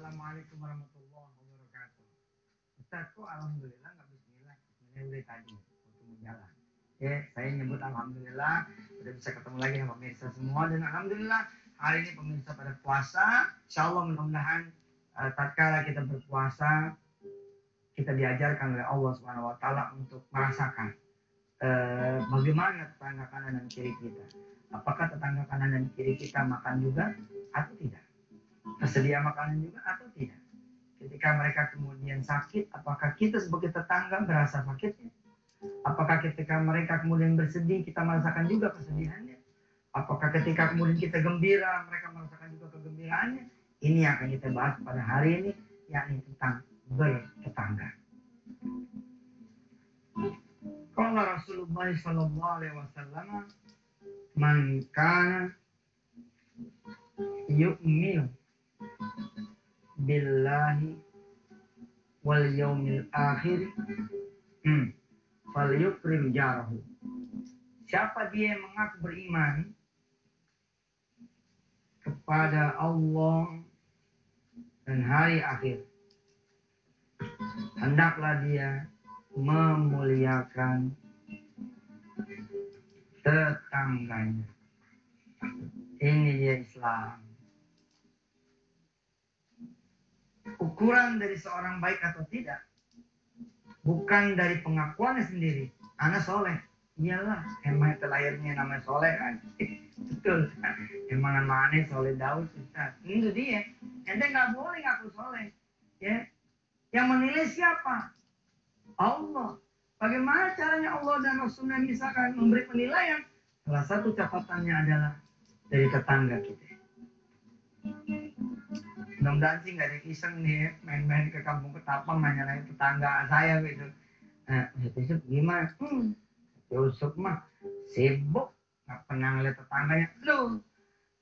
Assalamualaikum warahmatullahi wabarakatuh. Ustaz, kok alhamdulillah nggak bismillah? Bismillah udah tadi waktu mau jalan. Ya, saya nyebut alhamdulillah udah bisa ketemu lagi sama pemirsa semua, dan alhamdulillah hari ini pemirsa pada puasa. Insyaallah mudah-mudahan tatkala kita berpuasa kita diajarkan oleh Allah Subhanahu wa taala untuk merasakan bagaimana tetangga kanan dan kiri kita. Apakah tetangga kanan dan kiri kita makan juga atau tidak? Tersedia makanan juga atau tidak? Ketika mereka kemudian sakit, apakah kita sebagai tetangga merasa sakitnya? Apakah ketika mereka kemudian bersedih, kita merasakan juga kesedihannya? Apakah ketika kemudian kita gembira, mereka merasakan juga kegembiraannya? Ini yang akan kita bahas pada hari ini, yakni tentang bertetangga. Qala Rasulullah sallallahu alaihi wasallam, man kana yu'minu billahi wal yaumil akhir falyukrim jarahu. Siapa dia yang mengaku beriman kepada Allah dan hari akhir, hendaklah dia memuliakan tetangganya. Ini dia Islam. Ukuran dari seorang baik atau tidak bukan dari pengakuannya sendiri. Anak soleh, iyalah, emang itu lahirnya namanya soleh kan. Betul, emang mana soleh Daud Ustaz. Itu dia. Ente nggak boleh ngaku soleh, ya. Yang menilai siapa? Allah. Bagaimana caranya Allah dan Rasulnya misalkan memberi penilaian? Salah satu catatannya adalah dari tetangga kita. Mudah-mudahan sih nggak ada yang iseng nih main-main ke kampung Ketapang nanya-nanya tetangga saya gitu. Yusuf gimana? Yusuf mah sibuk, nggak pernah ngeliat tetangganya. Loh,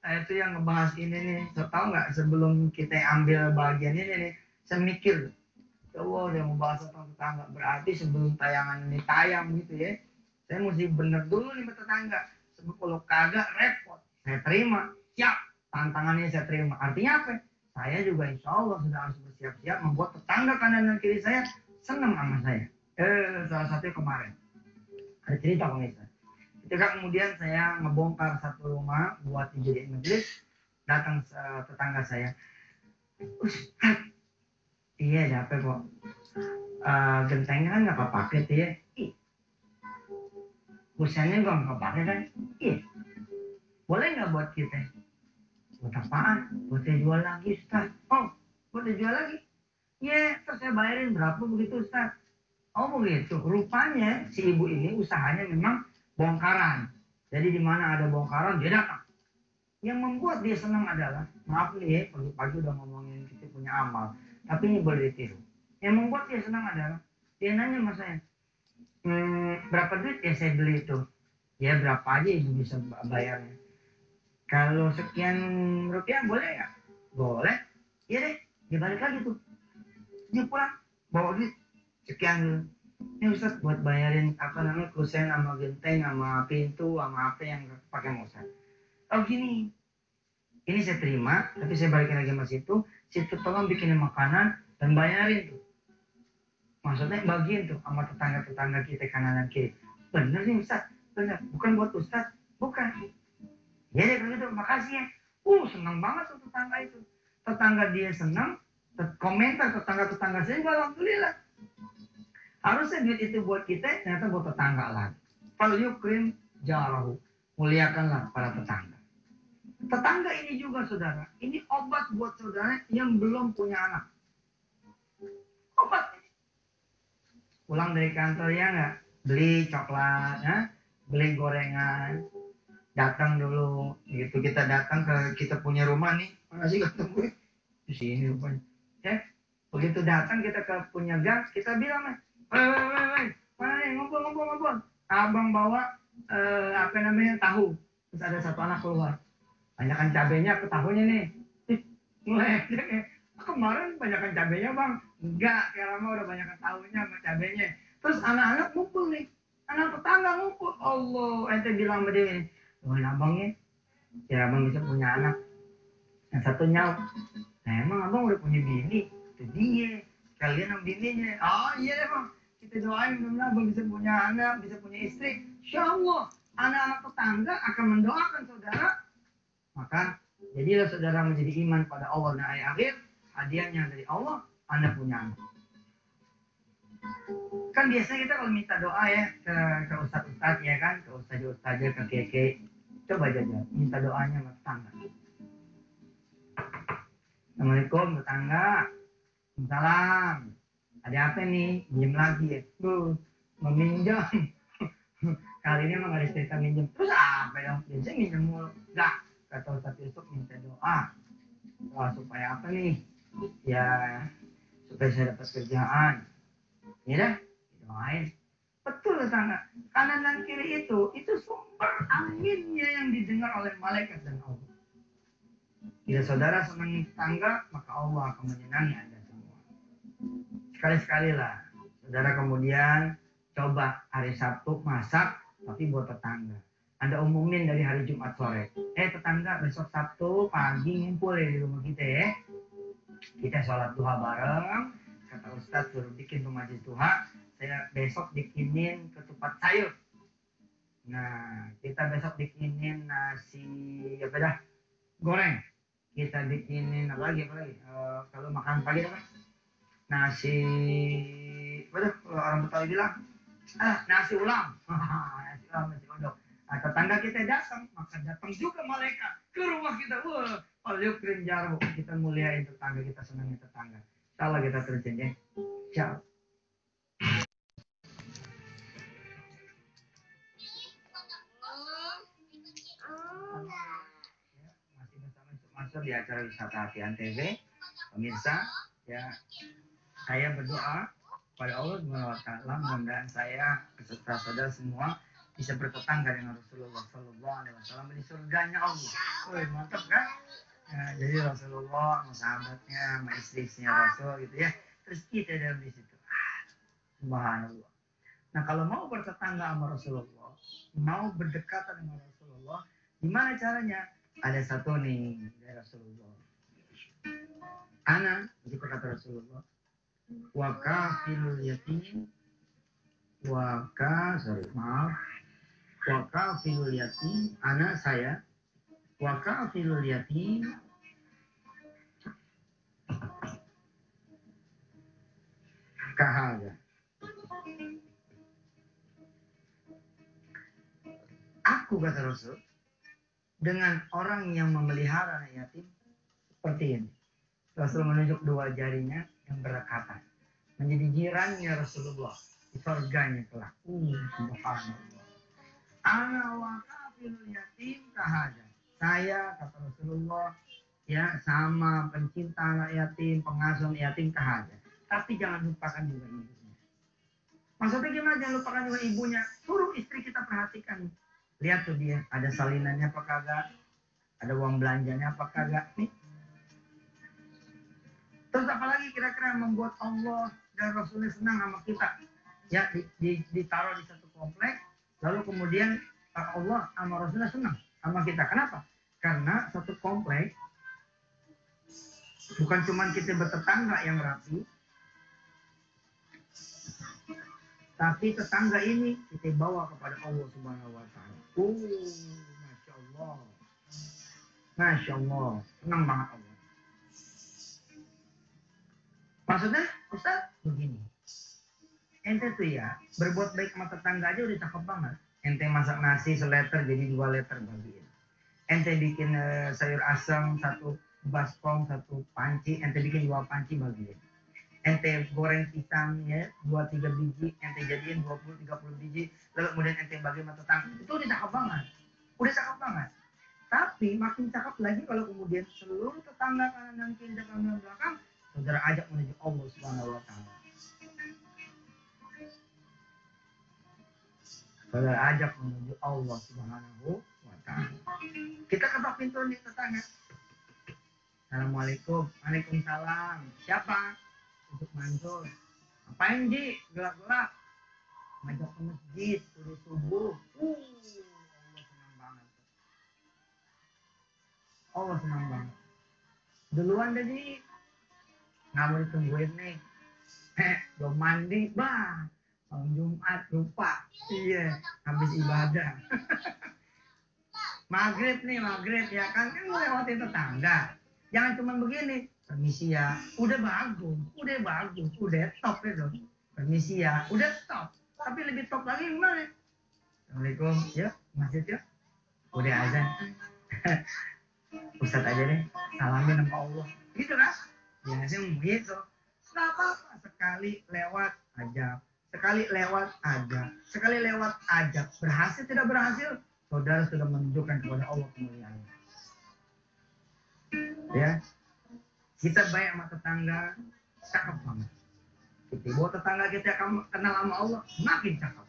saya tuh yang ngebahas ini nih. So, tahu nggak sebelum kita ambil bagian ini nih, saya mikir, Allah udah membahas tentang tetangga. Berarti sebelum tayangan ini tayang gitu ya, saya mesti bener dulu nih tetangga. Sebab kalau kagak repot, saya terima. Siap, tantangannya saya terima. Artinya apa? Saya juga insya Allah sudah harus bersiap-siap membuat tetangga kanan dan kiri saya senang sama saya. Salah satunya kemarin ada cerita pemirsa. Ketika kemudian saya ngebongkar satu rumah buat dijadiin majelis, datang tetangga saya, Ustaz, iya ada apa kok? Gentengnya kan nggak kepake tuh ya. Busannya gak kepake kan? Iya. Boleh nggak buat kita? Buat apaan? Buat jual lagi Ustaz. Oh, buat jual lagi? Iya, terus saya bayarin berapa begitu Ustaz? Oh begitu. Rupanya si ibu ini usahanya memang bongkaran. Jadi di mana ada bongkaran dia datang. Yang membuat dia senang adalah, maaf nih ya, pagi-pagi udah ngomongin kita punya amal, tapi ini boleh ditiru. Yang membuat dia senang adalah dia nanya sama saya, berapa duit ya saya beli itu? Ya berapa aja ibu bisa bayarnya? Kalau sekian rupiah boleh nggak? Boleh. Iya deh, dia balik lagi tuh. Dia pulang bawa duit sekian dulu. Ini Ustaz buat bayarin apa namanya kusen sama genteng sama pintu sama apa yang pakai Ustaz. Oh gini, ini saya terima, tapi saya balikin lagi sama situ tolong bikinin makanan dan bayarin tuh. Maksudnya bagiin tuh sama tetangga-tetangga kita kanan dan kiri. Bener nih Ustaz, bener. Bukan buat Ustaz, bukan. Ya deh begitu, makasih ya. Senang banget tuh tetangga itu. Tetangga dia senang, komentar tetangga-tetangga saya juga alhamdulillah. Harusnya duit itu buat kita, ternyata buat tetangga lagi. Fal yukrim jarahu. Muliakanlah para tetangga. Tetangga ini juga saudara, ini obat buat saudara yang belum punya anak. Obat. Pulang dari kantor ya nggak, beli coklat, ya? Beli gorengan, datang dulu, gitu kita datang ke kita punya rumah nih, mana sih ketemu di sini rupanya. Ya, begitu datang kita ke punya gang, kita bilang, woi, mana nih ngobrol. Abang bawa apa namanya tahu, terus ada satu anak keluar. Banyakan cabenya ke tahunya nih. Ngeledek. Kemarin banyakan cabenya bang. Enggak, kayak lama udah banyakan tahunya sama cabenya. Terus anak-anak ngumpul nih. Anak tetangga ngumpul. Allah, ente bilang sama dia nih. Doain abangnya. Ya abang bisa punya anak. Yang satu nyaut. Nah emang abang udah punya bini? Itu dia. Kalian sama bininya. Oh iya emang. Kita doain mudah-mudahan abang bisa punya anak, bisa punya istri. Insya Allah anak-anak tetangga akan mendoakan saudara. Maka jadilah saudara menjadi iman pada Allah dan hari akhir. Hadiahnya dari Allah, Anda punya anak. Kan biasanya kita kalau minta doa ya ke ustadz-ustadz ya kan, ke ustadz-ustadz, ke keke. Coba aja minta doanya sama tetangga. Assalamualaikum tetangga. Salam. Ada apa nih? Minjem lagi ya? Meminjam. Kali ini emang ada cerita minjem. Terus apa dong? Biasanya minjem mulu. Enggak. Kata Ustadz Yusuf minta doa. Doa supaya apa nih? Ya supaya saya dapat kerjaan. Ya dah, doain. Betul tetangga. Kanan dan kiri itu sumber anginnya yang didengar oleh malaikat dan Allah. Bila saudara senang tetangga, maka Allah akan menyenangi Anda semua. Sekali-sekali lah, saudara kemudian coba hari Sabtu masak, tapi buat tetangga. Anda umumin dari hari Jumat sore. Tetangga, besok Sabtu pagi ngumpul ya di rumah kita ya. Kita sholat duha bareng. Kata Ustadz suruh bikin pemajis duha. Saya besok bikinin ketupat sayur. Nah, kita besok bikinin nasi apa dah? Goreng. Kita bikinin apa lagi? Kalau makan pagi apa? Nasi apa dah? Kalau orang Betawi bilang, nasi ulam. Nasi ulam, nasi uduk. Nah, tetangga kita datang, maka datang juga malaikat ke rumah kita. Wah, al-yukrim jaru. Kita muliain tetangga, kita senangi tetangga. Salah kita terjun ya. Ciao. Masih bersama masuk di acara wisata hati Antv. Pemirsa, ya saya berdoa pada Allah SWT, mudah-mudahan saya beserta saudara semua bisa bertetangga dengan Rasulullah SAW di surganya Allah. Mantap kan? Nah, jadi Rasulullah sama sahabatnya, sama istri-istrinya Rasul gitu ya. Terus kita dalam di situ. Subhanallah. Nah kalau mau bertetangga sama Rasulullah, mau berdekatan dengan Rasulullah, gimana caranya? Ada satu nih dari Rasulullah. Ana, begitu kata Rasulullah, wa kafilul yatim, wa kafilul yatim, ana saya, wa kafilul yatim, kahaga. Aku kata Rasul, dengan orang yang memelihara anak yatim seperti ini. Rasul menunjuk dua jarinya yang berdekatan. Menjadi jirannya Rasulullah di surganya kelak. Subhanallah. Ana wa kafilul yatim kahada. Saya kata Rasulullah ya sama pencinta anak yatim, pengasuh anak yatim kahada. Tapi jangan lupakan juga ibunya. Maksudnya gimana jangan lupakan juga ibunya? Suruh istri kita perhatikan. Lihat tuh dia, ada salinannya apa kagak? Ada uang belanjanya apa kagak? Nih. Terus apalagi kira-kira yang membuat Allah dan Rasulnya senang sama kita? Ya, ditaruh di satu komplek, lalu kemudian Allah sama Rasulnya senang sama kita. Kenapa? Karena satu komplek bukan cuma kita bertetangga yang rapi, tapi tetangga ini kita bawa kepada Allah Subhanahu wa Ta'ala. Masya Allah. Masya Allah. Senang banget Allah. Maksudnya, Ustaz, begini. Ente tuh ya, berbuat baik sama tetangga aja udah cakep banget. Ente masak nasi seleter jadi 2 liter bagiin. Ente bikin sayur asam 1 baskom 1 panci, ente bikin 2 panci bagiin. Ente goreng pisang ya 2-3 biji, ente jadiin 20-30 biji, lalu kemudian ente bagi sama tetangga. Itu udah cakep banget. Udah cakep banget. Tapi makin cakep lagi kalau kemudian seluruh tetangga kanan dan kiri depan dan belakang saudara ajak menuju Allah Subhanahu wa Ta'ala. Saudara ajak menuju Allah Subhanahu wa Ta'ala. Kita ketok pintu nih tetangga. Assalamualaikum. Waalaikumsalam. Siapa? Untuk Mansur. Apain Ji? Gelap-gelap. Ngajak ke masjid, suruh subuh. Allah senang banget. Allah senang banget. Duluan jadi nggak mau ditungguin nih. Belum mandi, bah. Malam Jumat lupa. Iya, habis ibadah. Maghrib ya kan mau lewatin tetangga. Jangan cuma begini. Permisi ya, udah bagus, udah top itu. Permisi ya, udah top. Tapi lebih top lagi gimana? Assalamualaikum, yuk masjid yuk. Udah azan. Ustaz aja deh, salamin sama Allah. Gitu kan? Ya sih begitu. Gak apa-apa, sekali lewat aja. Sekali lewat aja. Berhasil tidak berhasil, saudara sudah menunjukkan kepada Allah kemuliaan. Ya, kita baik sama tetangga, cakep banget. Kita bawa tetangga kita kenal sama Allah, makin cakep.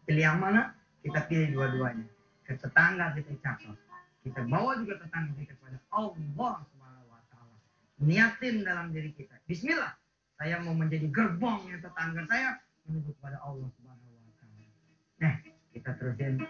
Pilih yang mana? Kita pilih dua-duanya. Ke tetangga kita cakep. Kita bawa juga tetangga kita kepada Allah Subhanahu wa taala. Niatin dalam diri kita. Bismillah. Saya mau menjadi gerbongnya tetangga saya menuju kepada Allah Subhanahu wa taala. Nah, kita terusin